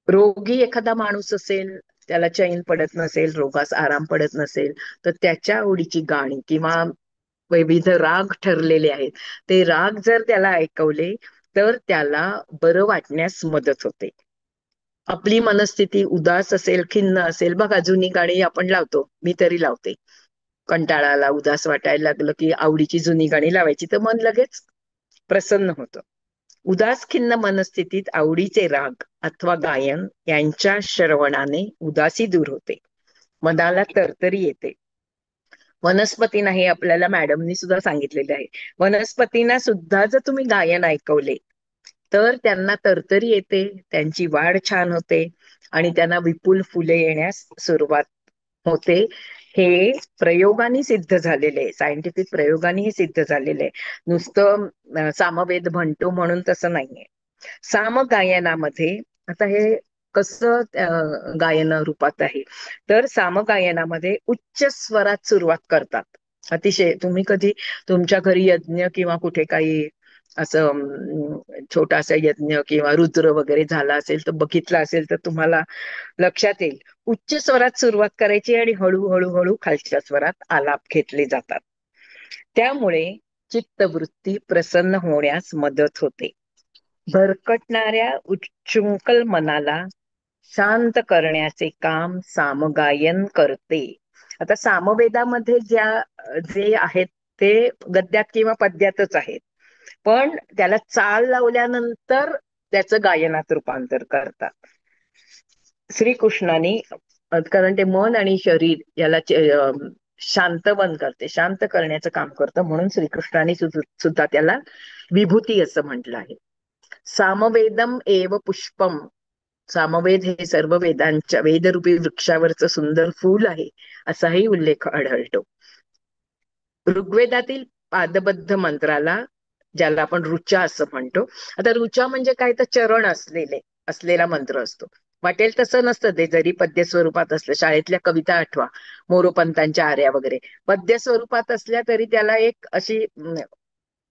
रोगी एखादा माणूस असेल, त्याला चैन पडत नसेल, रोगास आराम पडत नसेल, तर त्याच्या आवडीची गाणी किंवा विविध राग ठरलेले आहेत ते राग जर त्याला ऐकवले तर त्याला बरं वाटण्यास मदत होते. आपली मनस्थिती उदास असेल, खिन्न असेल, बघा जुनी गाणी आपण लावतो, मी तरी लावते. कंटाळाला उदास वाटायला लागलं की आवडीची जुनी गाणी लावायची तर मन लगेच प्रसन्न होतं. उदास खिन्न मनस्थितीत आवडीचे राग अथवा गायन यांच्या श्रवणाने उदासी दूर होते, मनाला तरतरी येते. वनस्पतींना हे आपल्याला मॅडमनी सुद्धा सांगितलेले आहे. वनस्पतींना सुद्धा जर तुम्ही गायन ऐकवले तर त्यांना तरतरी येते, त्यांची वाढ छान होते, आणि त्यांना विपुल फुले येण्यास सुरुवात होते. हे प्रयोगाने सिद्ध झालेले आहे, सायंटिफिक प्रयोगाने हे सिद्ध झालेले आहे. नुसतं सामवेद म्हणतो म्हणून तसं नाहीये. सामगायनामध्ये आता हे कसं गायन रूपात आहे, तर सामगायनामध्ये उच्च स्वरात सुरुवात करतात. अतिशय तुम्ही कधी तुमच्या घरी यज्ञ किंवा कुठे काही असं छोटासा यज्ञ किंवा रुद्र वगैरे झाला असेल तर बघितलं असेल तर तुम्हाला लक्षात येईल. उच्च स्वरात सुरुवात करायची आणि हळूहळू हळू खालच्या स्वरात आलाप घेतले जातात. त्यामुळे चित्तवृत्ती प्रसन्न होण्यास मदत होते. भरकटणाऱ्या उच्चृंखल मनाला शांत करण्याचे काम सामगायन करते. आता सामवेदामध्ये जे आहेत ते गद्यात किंवा पद्यातच आहेत, पण त्याला चाल लावल्यानंतर त्याचं गायनात रूपांतर करतात. श्रीकृष्णाने कारण ते मन आणि शरीर याला शांतवन करते, शांत करण्याचं काम करतं, म्हणून श्रीकृष्णाने सुद्धा त्याला विभूती असं म्हटलं आहे. सामवेदम एव पुष्पम, सामवेद हे सर्व वेदांच्या वेदरूपी वृक्षावरचं सुंदर फूल आहे असाही उल्लेख आढळतो. ऋग्वेदातील पादबद्ध मंत्राला, ज्याला आपण ऋचा असं म्हणतो. आता ऋचा म्हणजे काय, तर चरण असलेला मंत्र असतो. वाटेल तसं नसतं ते, जरी पद्य स्वरूपात असलं. शाळेतल्या कविता आठवा, मोरोपंतांच्या आर्या वगैरे पद्य स्वरूपात असल्या तरी त्याला एक अशी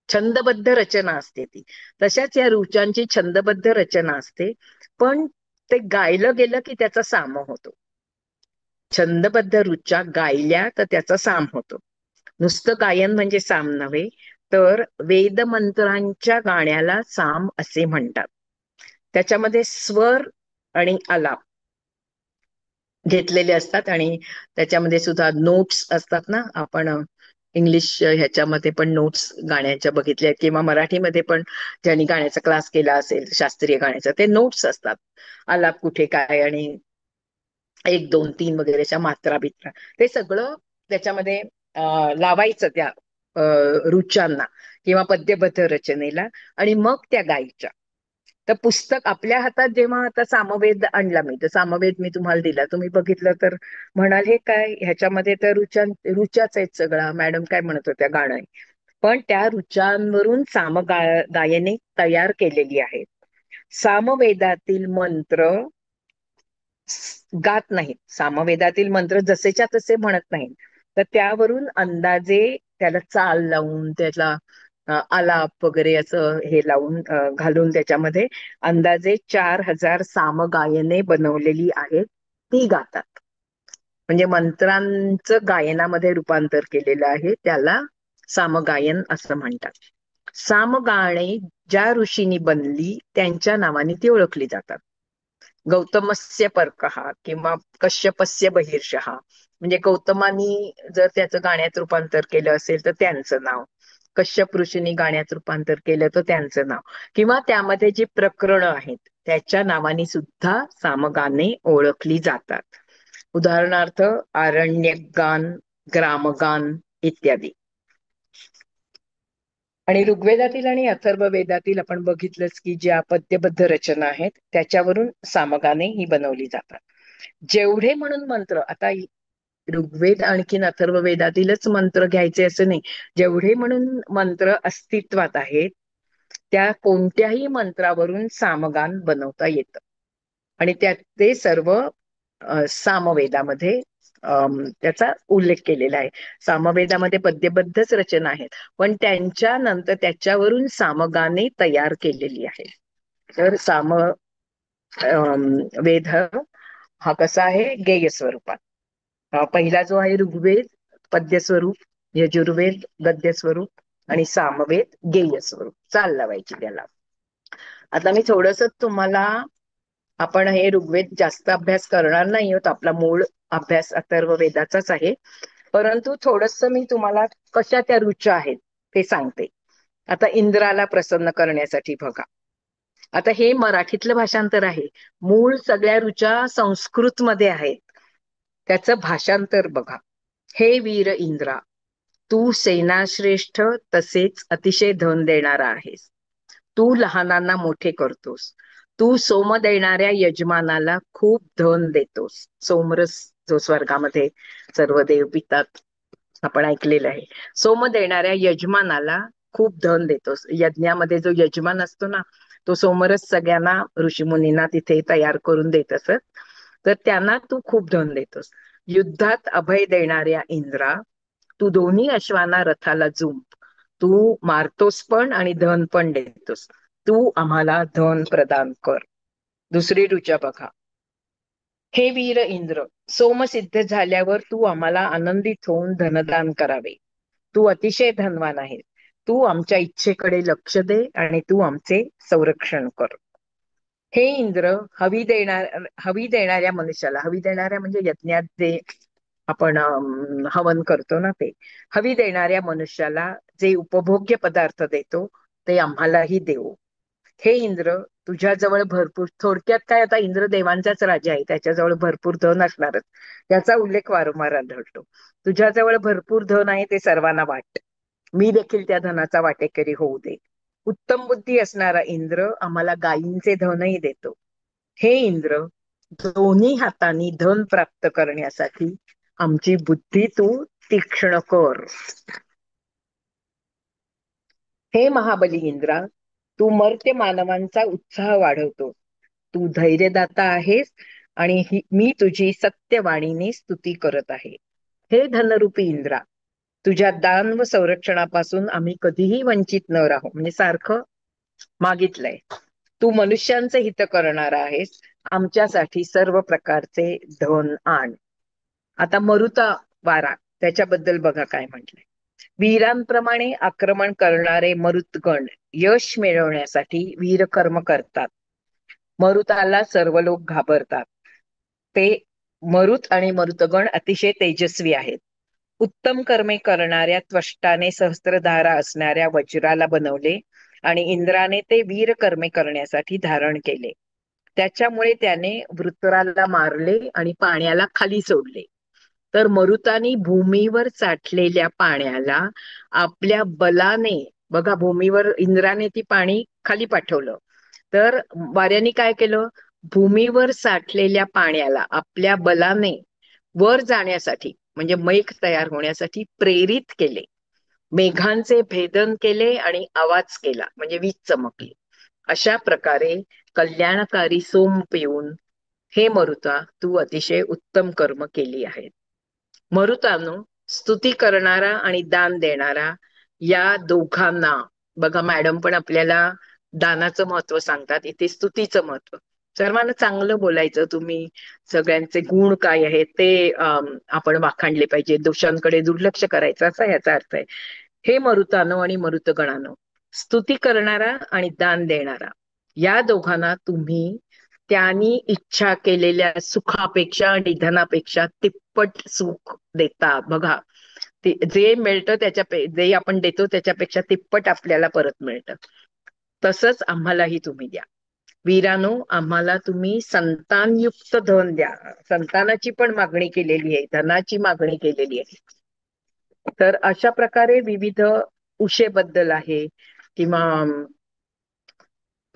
छंदबद्ध रचना असते ती. तशाच या ऋचांची छंदबद्ध रचना असते, पण ते गायलं गेलं की त्याचा साम होतो. छंदबद्ध ऋचा गायल्या तर त्याचा साम होतो. नुसतं गायन म्हणजे साम नव्हे, तर वेद मंत्रांच्या गाण्याला साम असे म्हणतात. त्याच्यामध्ये स्वर आणि आलाप घेतलेले असतात आणि त्याच्यामध्ये सुद्धा नोट्स असतात ना. आपण इंग्लिश ह्याच्यामध्ये पण नोट्स गाण्याच्या बघितल्या आहेत, किंवा मराठीमध्ये पण ज्यांनी गाण्याचा क्लास केला असेल शास्त्रीय गाण्याचा, ते नोट्स असतात. आलाप कुठे काय आणि 1 2 3 वगैरेच्या मात्रा बित्रा ते सगळं त्याच्यामध्ये लावायचं त्या रुचांना किंवा पद्यबद्ध रचनेला, आणि मग त्या गायच्या. तर पुस्तक आपल्या हातात जेव्हा आता सामवेद आणला, मी तर सामवेद मी तुम्हाला दिला, तुम्ही बघितलं तर म्हणाल हे काय, ह्याच्यामध्ये तर रुचाच आहेत सगळा, मॅडम काय म्हणत होत्या गाणं आहे. पण त्या रुचांवरून गायने तयार केलेली आहेत. सामवेदातील मंत्र गात नाहीत, सामवेदातील मंत्र जसेच्या तसे म्हणत नाहीत, तर त्यावरून अंदाजे त्याला चाल लावून त्याला आलाप वगैरे असं हे लावून घालून त्याच्यामध्ये अंदाजे 4000 सामगायने बनवलेली आहेत, ती गातात. म्हणजे मंत्रांचं गायनामध्ये रूपांतर केलेलं आहे, त्याला सामगायन असं म्हणतात. सामगाणे ज्या ऋषींनी बनली त्यांच्या नावाने ती ओळखली जातात. गौतमस्य पर्कहा किंवा कश्यपस्य बहिर्षहा, म्हणजे गौतमानी जर त्याचं गाण्यात रूपांतर केलं असेल तर त्यांचं नाव, कश्यप ऋषींनी गाण्यात रूपांतर केलं तर त्यांचं नाव, किंवा त्यामध्ये जी प्रकरणं आहेत त्याच्या नावाने सुद्धा सामगाने ओळखली जातात. उदाहरणार्थ आरण्यगान, ग्रामगान इत्यादी. आणि ऋग्वेदातील आणि अथर्ववेदातील आपण बघितलंच की ज्या पद्यबद्ध रचना आहेत त्याच्यावरून सामगाने ही बनवली जातात. जेवढे म्हणून मंत्र, आता ऋग्वेद आणखीन अथर्ववेदातीलच मंत्र घ्यायचे असं नाही, जेवढे म्हणून मंत्र अस्तित्वात आहेत त्या कोणत्याही मंत्रावरून सामगान बनवता येतं. आणि त्यात ते सर्व सामवेदामध्ये त्याचा उल्लेख केलेला आहे. सामवेदामध्ये पद्यबद्धच रचना आहेत, पण त्यांच्या नंतर त्याच्यावरून सामगाने तयार केलेली आहे. तर वेद हा कसा आहे, गेय स्वरूपात. पहिला जो आहे ऋग्वेद पद्य स्वरूप, यजुर्वेद गद्य स्वरूप, आणि सामवेद गेय स्वरूप, चाल लावायची त्याला. आता मी थोडस तुम्हाला, आपण हे ऋग्वेद जास्त अभ्यास करणार नाही आहोत, आपला मूळ अभ्यास अथर्व वेदाचाच आहे, परंतु थोडस मी तुम्हाला कशा त्या रुचा आहेत ते सांगते. आता इंद्राला प्रसन्न करण्यासाठी बघा, आता हे मराठीतलं भाषांतर आहे, मूळ सगळ्या रुचा संस्कृत मध्ये आहेत, त्याचं भाषांतर बघा. हे वीर इंद्रा, तू सेनाश्रेष्ठ तसेच अतिशय धन देणारा आहेस. तू लहानांना मोठे करतोस. तू सोम देणाऱ्या यजमानाला खूप धन देतोस. सोमरस जो स्वर्गामध्ये सर्व देव पितात, आपण ऐकलेलं आहे. सोम देणाऱ्या यजमानाला खूप धन देतोस. यज्ञामध्ये जो यजमान असतो ना, तो सोमरस सगळ्यांना ऋषीमुनींना तिथे तयार करून देत असत. तर त्यांना तू खूप धन देतोस. युद्धात अभय देणाऱ्या इंद्रा, तू दोन्ही अश्वांना रथाला जुंप. तू मारतोस पण आणि धन पण देतोस. तू आम्हाला धन प्रदान कर. दुसरी ऋचा बघा. हे वीर इंद्र, सोमसिद्ध झाल्यावर तू आम्हाला आनंदित होऊन धनदान करावे. तू अतिशय धनवान आहेस. तू आमच्या इच्छेकडे लक्ष दे आणि तू आमचे संरक्षण कर. हे इंद्र, हवी देणाऱ्या मनुष्याला, हवी देणाऱ्या म्हणजे यज्ञात जे आपण हवन करतो ना ते, हवी देणाऱ्या मनुष्याला जे उपभोग्य पदार्थ देतो ते आम्हालाही देऊ. हे इंद्र, तुझ्याजवळ भरपूर, थोडक्यात काय, आता इंद्र देवांचाच राजा आहे, त्याच्याजवळ भरपूर धन असणारच, त्याचा उल्लेख वारंवार आढळतो. तुझ्याजवळ भरपूर धन आहे, ते सर्वांना वाट. मी देखील त्या धनाचा वाटेकरी होऊ दे. उत्तम बुद्धी असणारा इंद्र आम्हाला गायींचे धनही देतो. हे इंद्र, दोन्ही हातांनी धन प्राप्त करण्यासाठी आमची बुद्धी तू तीक्ष्ण कर. हे महाबली इंद्रा, तू मर्त्य मानवांचा उत्साह वाढवतो. तू धैर्यदाता आहेस आणि मी तुझी सत्यवाणीने स्तुती करत आहे. हे धनरूपी इंद्रा, तुझ्या दान व संरक्षणापासून आम्ही कधीही वंचित न राहू, म्हणजे सारखं मागितलंय. तू मनुष्यांचे हित करणारा आहेस. आमच्यासाठी सर्व प्रकारचे धन आण. आता मरुता वारा, त्याच्याबद्दल बघा काय म्हटलंय. वीरांप्रमाणे आक्रमण करणारे मरुतगण यश मिळवण्यासाठी वीरकर्म करतात. मरुताला सर्व लोक घाबरतात. ते मरुत आणि मरुतगण अतिशय तेजस्वी आहेत. उत्तम कर्मे करणाऱ्या त्वष्टाने सहस्त्रधारा असणाऱ्या वज्राला बनवले आणि इंद्राने ते वीर कर्मे करण्यासाठी धारण केले. त्याच्यामुळे त्याने वृत्राला मारले आणि पाण्याला खाली सोडले. तर मरुतानी भूमीवर साठलेल्या पाण्याला आपल्या बलाने, बघा भूमीवर इंद्राने ती पाणी खाली पाठवलं, तर वाऱ्याने काय केलं, भूमीवर साठलेल्या पाण्याला आपल्या बलाने वर जाण्यासाठी, म्हणजे मेघ तयार होण्यासाठी प्रेरित केले. मेघांचे भेदन केले आणि आवाज केला, म्हणजे वीज चमकली. अशा प्रकारे कल्याणकारी सोम पिऊन हे मरुता, तू अतिशय उत्तम कर्म केली आहेत. मरुतानो, स्तुती करणारा आणि दान देणारा या दोघांना, बघा मॅडम पण आपल्याला दानाचं महत्व सांगतात, इथे स्तुतीचं महत्व. सर्वांना चांगलं बोलायचं, तुम्ही सगळ्यांचे गुण काय आहेत ते आपण वाखाणले पाहिजे, दोषांकडे दुर्लक्ष करायचं, असा याचा अर्थ आहे. हे मरुतानो आणि मरुतगणानो, स्तुती करणारा आणि दान देणारा या दोघांना तुम्ही त्यांनी इच्छा केलेल्या सुखापेक्षा आणि धनापेक्षा तिप्पट सुख देता. बघा, जे मिळतं जे आपण देतो त्याच्यापेक्षा तिप्पट आपल्याला परत मिळतं. तसंच आम्हालाही तुम्ही द्या. वीरानो, आम्हाला तुम्ही संतानयुक्त धन द्या. संतानाची पण मागणी केलेली आहे, धनाची मागणी केलेली आहे. तर अशा प्रकारे विविध उशेबद्दल आहे, किंवा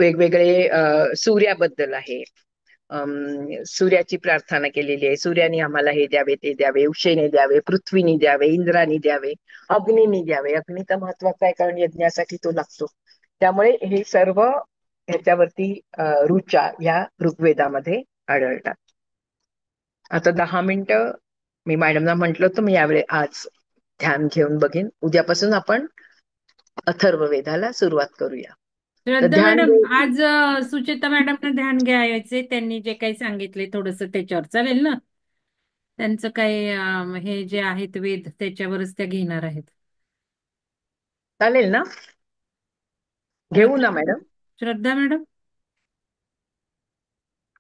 वेगवेगळे सूर्याबद्दल आहे. सूर्याची प्रार्थना केलेली आहे, सूर्याने आम्हाला हे द्यावे ते द्यावे, उशेने द्यावे, पृथ्वीने द्यावे, इंद्राने द्यावे, अग्नीने द्यावे. अग्नी तर महत्वाचा आहे, कारण यज्ञासाठी तो लागतो. त्यामुळे हे सर्व ह्याच्यावरती ऋचा या ऋग्वेदामध्ये आढळतात. आता 10 मिनिटं मी मॅडमना म्हंटल होतं, मी यावेळी आज ध्यान घेऊन बघेन. उद्यापासून आपण अथर्ववेदाला सुरुवात करूया. तर श्रद्धा ध्यान मॅडम, घेऊ. आज सुचेता मॅडमना ध्यान घ्यायचे, त्यांनी जे काही सांगितले थोडस त्याच्यावर चालेल ना? त्यांचं काय हे जे आहेत वेद त्याच्यावरच त्या घेणार आहेत. चालेल ना? घेऊ श्रद्धा ना मॅडम, मॅडम? श्रद्धा मॅडम,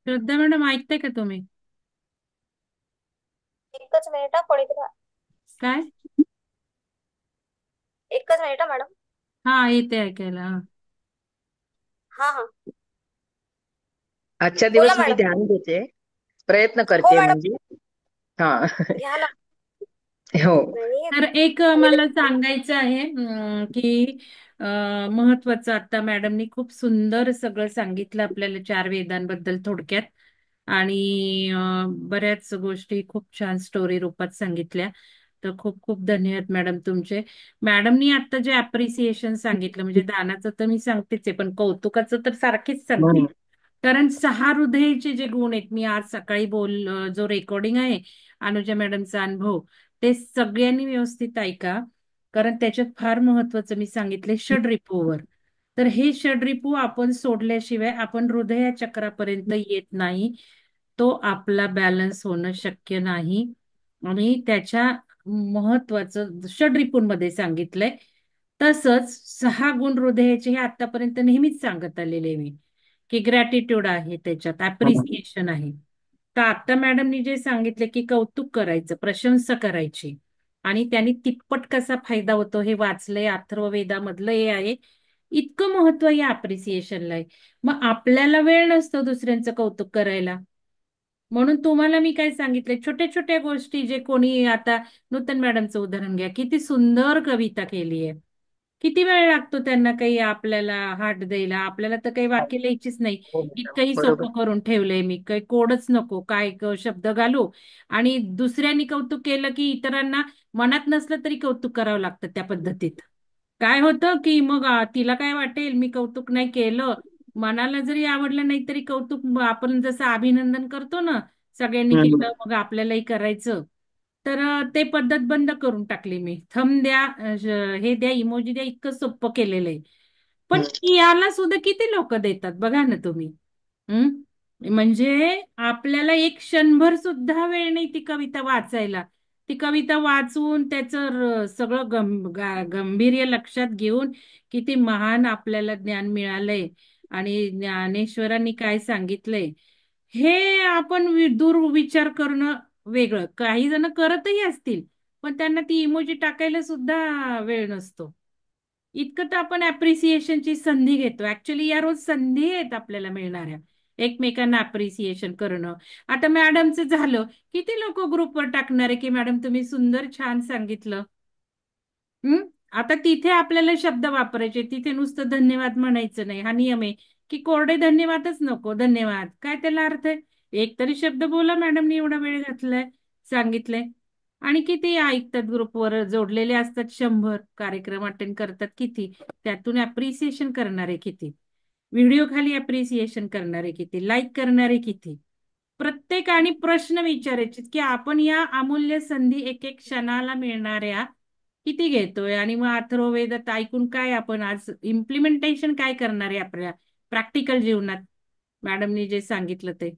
श्रद्धा मॅडम ऐकताय का तुम्ही? एकच मिनिट हा, कोणीतरी काय? एकच मिनिट हा मॅडम. हा, येते ऐकायला. हा. हा हा, आजच्या बोला दिवस मी मॅडम. ध्यान घेते, प्रयत्न हो करते मॅडम, म्हणजे. हा. घ्या ना. हो. नाही तर एक मी मला सांगायचं आहे की महत्वाचं आता मॅडमनी खूप सुंदर सगळं सांगितलं आपल्याला 4 वेदांबद्दल थोडक्यात. आणि बऱ्याच गोष्टी खूप छान स्टोरी रूपात सांगितल्या. तर खूप खूप धन्यवाद मॅडम तुमचे. मॅडमनी आता जे अप्रिसिएशन सांगितलं म्हणजे दानाचं तर मी सांगतेच आहे, पण कौतुकाचं तर सारखीच सांगते. हम्म. कारण 6 हृदयचे जे गुण आहेत, मी आज सकाळी जो रेकॉर्डिंग आहे अनुजा मॅडमचा अनुभव, ते सगळ्यांनी व्यवस्थित ऐका. कारण त्याच्यात फार महत्वाचं मी सांगितले षडरिपूवर. तर हे षडरिपू आपण सोडल्याशिवाय आपण हृदया चक्रापर्यंत येत नाही. तो आपला बॅलन्स होणं शक्य नाही. आणि त्याच्या महत्वाचं षडरिपूंमध्ये सांगितलंय. तसंच 6 गुण हृदयाचे हे आतापर्यंत नेहमीच सांगत आलेले मी, की ग्रॅटिट्यूड आहे, त्याच्यात हम्म. अप्रिसिएशन आहे. तर आता मॅडमनी जे सांगितले की कौतुक करायचं, प्रशंसा करायची, आणि त्यांनी तिप्पट कसा फायदा होतो हे वाचलंय, अथर्ववेदामधलं हे आहे. इतकं महत्व या अप्रिसिएशनला आहे. मग आपल्याला वेळ नसतो दुसऱ्यांचं कौतुक करायला. म्हणून तुम्हाला मी काय सांगितलंय, छोट्या छोट्या गोष्टी जे कोणी आता नूतन मॅडमचं उदाहरण घ्या, किती सुंदर कविता केली आहे. किती वेळ लागतो त्यांना काही आपल्याला हात द्यायला? आपल्याला तर काही वाक्य लिहायचीच नाही. हो मॅडम, इतकंही बरोबर. सोपं करून ठेवलंय मी, काही कोडच नको, काय शब्द घालू. आणि दुसऱ्यांनी कौतुक केलं की इतरांना मनात नसलं तरी कौतुक करावं लागतं त्या पद्धतीत. काय होतं की मग तिला काय वाटेल मी कौतुक नाही केलं, मनाला जरी आवडलं नाही तरी कौतुक आपण जसं अभिनंदन करतो ना, सगळ्यांनी हम्म. केलं मग आपल्यालाही करायचं. तर ते पद्धत बंद करून टाकली मी. थंब द्या, हे द्या, इमोजी द्या, इतकं सोपं केलेलं आहे. पण हम्म. याला सुद्धा किती लोक देतात बघा ना तुम्ही. म्हणजे आपल्याला एक क्षणभर सुद्धा वेळ नाही ती कविता वाचायला. ती कविता वाचून त्याचं सगळं गांभीर्य लक्षात घेऊन किती महान आपल्याला ज्ञान मिळालंय आणि ज्ञानेश्वरांनी काय सांगितलंय हे आपण दुर्विचार करणं वेगळं. काही जण करतही असतील, पण त्यांना ती इमोजी टाकायला सुद्धा वेळ नसतो. इतकं तर आपण अप्रिसिएशनची संधी घेतो. ऍक्च्युली या रोज संधी आहेत आपल्याला मिळणाऱ्या एकमेकांना अप्रिसिएशन करणं. आता मॅडमचं झालं, किती लोक ग्रुपवर टाकणार आहे की मॅडम तुम्ही सुंदर छान सांगितलं. हम्म. आता तिथे आपल्याला शब्द वापरायचे, तिथे नुसतं धन्यवाद म्हणायचं नाही. हा नियम आहे की कोरडे धन्यवादच नको. धन्यवाद काय त्याला अर्थ आहे? एक तरी शब्द बोला, मॅडमनी एवढा वेळ घातलाय, सांगितलंय. आणि किती ऐकतात, ग्रुपवर जोडलेले असतात, 100 कार्यक्रम अटेंड करतात किती, त्यातून अप्रिसिएशन करणारे किती, व्हिडिओ खाली अप्रिसिएशन करणारे किती, लाईक करणारे किती. प्रत्येकाने प्रश्न विचारायचे की आपण या अमूल्य संधी एक एक क्षणाला मिळणाऱ्या किती घेतोय. आणि मग अथर्ववेदात ऐकून काय आपण आज इम्प्लिमेंटेशन काय करणार आहे आपल्या प्रॅक्टिकल जीवनात, मॅडमनी जे सांगितलं ते.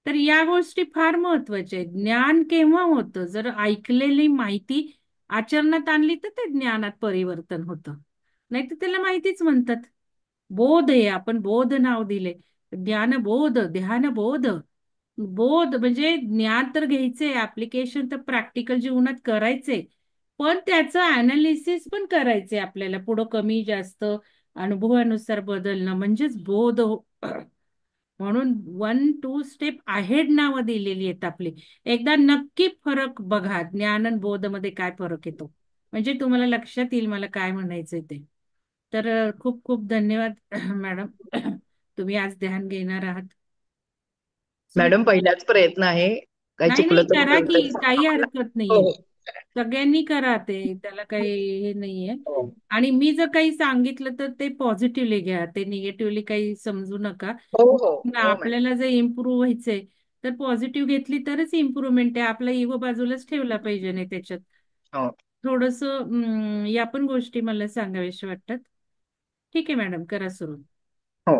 तर या गोष्टी फार महत्वाच्या आहेत. ज्ञान केव्हा होतं? जर ऐकलेली माहिती आचरणात आणली तर ते ज्ञानात परिवर्तन होतं. नाही तर त्याला माहितीच म्हणतात. बोध आहे, आपण बोध नाव दिले. ज्ञानबोध, ध्यानबोध. बोध म्हणजे ज्ञान तर घ्यायचंय, ऍप्लिकेशन तर प्रॅक्टिकल जीवनात करायचंय, पण त्याचं अनालिसिस पण करायचंय आपल्याला, पुढं कमी जास्त अनुभवानुसार बदलणं म्हणजेच बोध म्हणून 1-2 स्टेप अहेड नावं दिलेली आहेत आपली. एकदा नक्की फरक बघा, ज्ञान आणि बोध मध्ये काय फरक येतो, म्हणजे तुम्हाला लक्षात येईल मला काय म्हणायचंय ते. तर खूप खूप धन्यवाद मॅडम. तुम्ही आज ध्यान घेणार आहात. मॅडम, सुट पहिलाच प्रयत्न आहे. काही नाही चुकलं नाही, तर करा की, काही मला. हरकत हो, नाहीये. हो. सगळ्यांनी करा ते, त्याला काही हे नाहीये. हो, आणि मी जर काही सांगितलं तर ते पॉझिटिव्हली घ्या, ते निगेटिव्हली काही समजू नका. हो, हो. हो मॅडम. आपल्याला जर इम्प्रूव्ह व्हायचंय तर पॉझिटिव्ह घेतली तरच इम्प्रूव्हमेंट आहे. आपला इगो बाजूलाच ठेवला पाहिजे नाही त्याच्यात. हो, थोडस या पण गोष्टी मला सांगाव्याशा वाटतात. ठीक आहे मॅडम, करा सुरू. हो.